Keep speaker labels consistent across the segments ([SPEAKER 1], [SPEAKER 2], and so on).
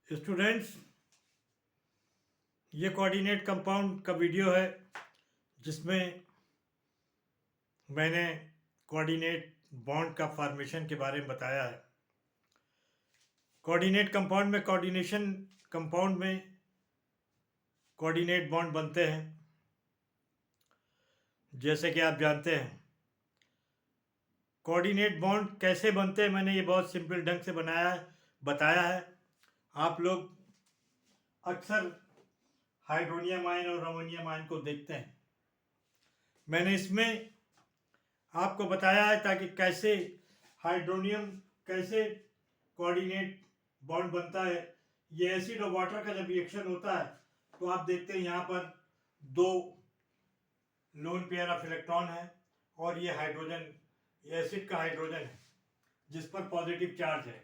[SPEAKER 1] Students, ये coordinate compound का video है जिसमें मैंने कोऑर्डिनेट बॉन्ड का फॉर्मेशन के बारे में बताया है। कोऑर्डिनेट कंपाउंड में कोऑर्डिनेशन कंपाउंड में कोऑर्डिनेट बॉन्ड बनते हैं। जैसे कि आप जानते हैं कोऑर्डिनेट बॉन्ड कैसे बनते हैं, मैंने ये बहुत सिंपल ढंग से बताया है। आप लोग अक्सर हाइड्रोनियम आयन और अमोनियम आयन को देखते हैं। मैंने इसमें आपको बताया है ताकि कैसे हाइड्रोनियम कैसे कोऑर्डिनेट बॉन्ड बनता है। ये एसिड और वाटर का जब रिएक्शन होता है तो आप देखते हैं यहाँ पर दो लोन पेयर ऑफ इलेक्ट्रॉन है और ये हाइड्रोजन, ये एसिड का हाइड्रोजन है जिस पर पॉजिटिव चार्ज है।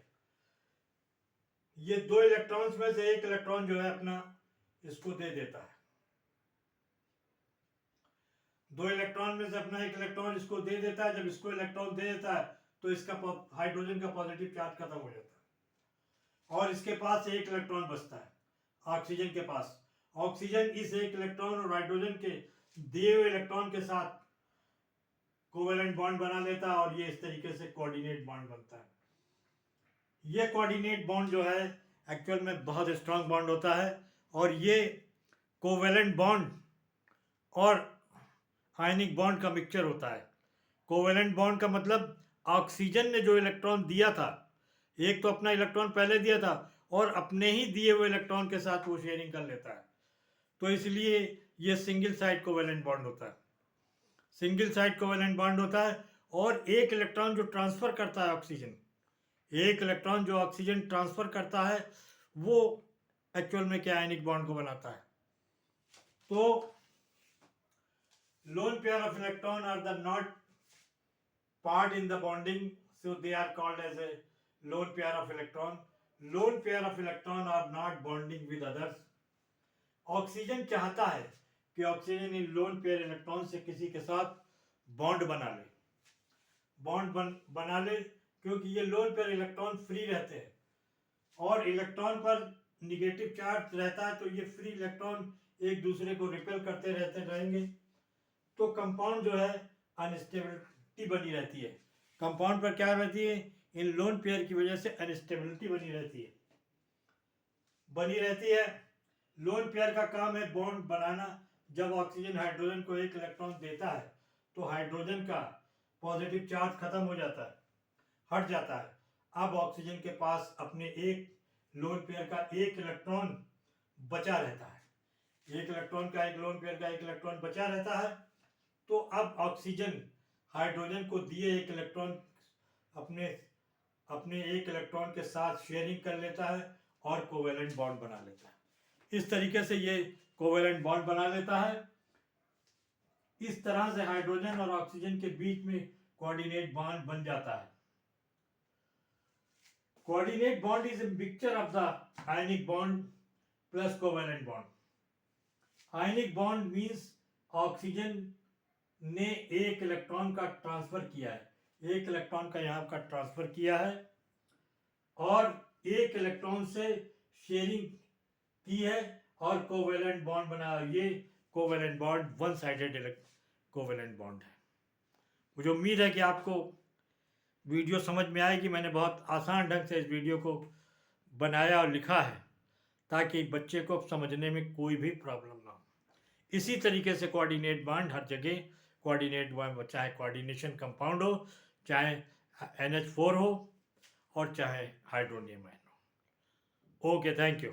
[SPEAKER 1] ये दो इलेक्ट्रॉन्स में से एक इलेक्ट्रॉन जो है अपना इसको दे देता है। दो इलेक्ट्रॉन में से अपना एक इलेक्ट्रॉन इसको दे देता है। जब इसको इलेक्ट्रॉन दे देता है तो इसका हाइड्रोजन का पॉजिटिव चार्ज खत्म हो जाता है और इसके पास एक इलेक्ट्रॉन बचता है ऑक्सीजन के पास। ऑक्सीजन इस एक इलेक्ट्रॉन और हाइड्रोजन के दिए हुए इलेक्ट्रॉन के साथ कोवेलेंट बॉन्ड बना लेता है और ये इस तरीके से कोऑर्डिनेट बॉन्ड बनता है। ये कोऑर्डिनेट बॉन्ड जो है एक्चुअल में बहुत स्ट्रांग बॉन्ड होता है और ये कोवेलेंट बॉन्ड और आयनिक बॉन्ड का मिक्सचर होता है। कोवेलेंट बॉन्ड का मतलब ऑक्सीजन ने जो इलेक्ट्रॉन दिया था, एक तो अपना इलेक्ट्रॉन पहले दिया था और अपने ही दिए हुए इलेक्ट्रॉन के साथ वो शेयरिंग कर लेता है, तो इसलिए ये सिंगल साइड कोवेलेंट बॉन्ड होता है। सिंगल साइड कोवेलेंट बॉन्ड होता है और एक इलेक्ट्रॉन जो ट्रांसफर करता है ऑक्सीजन, एक इलेक्ट्रॉन जो ऑक्सीजन ट्रांसफर करता है वो एक्चुअल में क्या आयनिक बॉन्ड को बनाता है। तो lone pair of electron are the not part in the bonding, so they are called as a lone pair of electron. Lone pair of electron are not bonding with others. Oxygen चाहता है कि oxygen in lone pair electron से किसी के साथ bond बना ले क्योंकि ये लोन पेयर इलेक्ट्रॉन फ्री रहते हैं और इलेक्ट्रॉन पर निगेटिव चार्ज रहता है, तो ये फ्री इलेक्ट्रॉन एक दूसरे को रिपेल करते रहेंगे, तो कंपाउंड जो है अनस्टेबिलिटी बनी रहती है। कंपाउंड पर क्या रहती है, इन लोन पेयर की वजह से अनस्टेबिलिटी बनी रहती है। लोन पेयर का काम है बॉन्ड बनाना। जब ऑक्सीजन हाइड्रोजन को एक इलेक्ट्रॉन देता है तो हाइड्रोजन का पॉजिटिव चार्ज खत्म हो जाता है, हट जाता है। अब ऑक्सीजन के पास अपने एक लोन पेयर का एक इलेक्ट्रॉन बचा रहता है, एक इलेक्ट्रॉन का एक लोन पेयर का एक इलेक्ट्रॉन बचा रहता है। तो अब ऑक्सीजन हाइड्रोजन को दिए एक इलेक्ट्रॉन अपने एक इलेक्ट्रॉन के साथ शेयरिंग कर लेता है और कोवेलेंट बॉन्ड बना लेता है। इस तरीके से ये कोवेलेंट बॉन्ड बना लेता है। इस तरह से हाइड्रोजन और ऑक्सीजन के बीच में कोऑर्डिनेट बॉन्ड बन जाता है। Coordinate bond is a mixture of the ionic bond plus covalent bond. Ionic bond means oxygen ने एक इलेक्ट्रॉन का ट्रांसफर किया है, एक इलेक्ट्रॉन का यहाँ का ट्रांसफर किया है और एक इलेक्ट्रॉन से शेयरिंग की है और कोवेलेंट बॉन्ड बनाया। ये covalent bond one sided covalent bond है। मुझे उम्मीद है कि आपको वीडियो समझ में आएगी। मैंने बहुत आसान ढंग से इस वीडियो को बनाया और लिखा है ताकि बच्चे को समझने में कोई भी प्रॉब्लम ना हो। इसी तरीके से कोऑर्डिनेट बॉन्ड हर जगह कोऑर्डिनेट बॉन्ड, चाहे कोऑर्डिनेशन कंपाउंड हो, चाहे NH4 हो और चाहे हाइड्रोनियम आयन हो। Okay, thank you.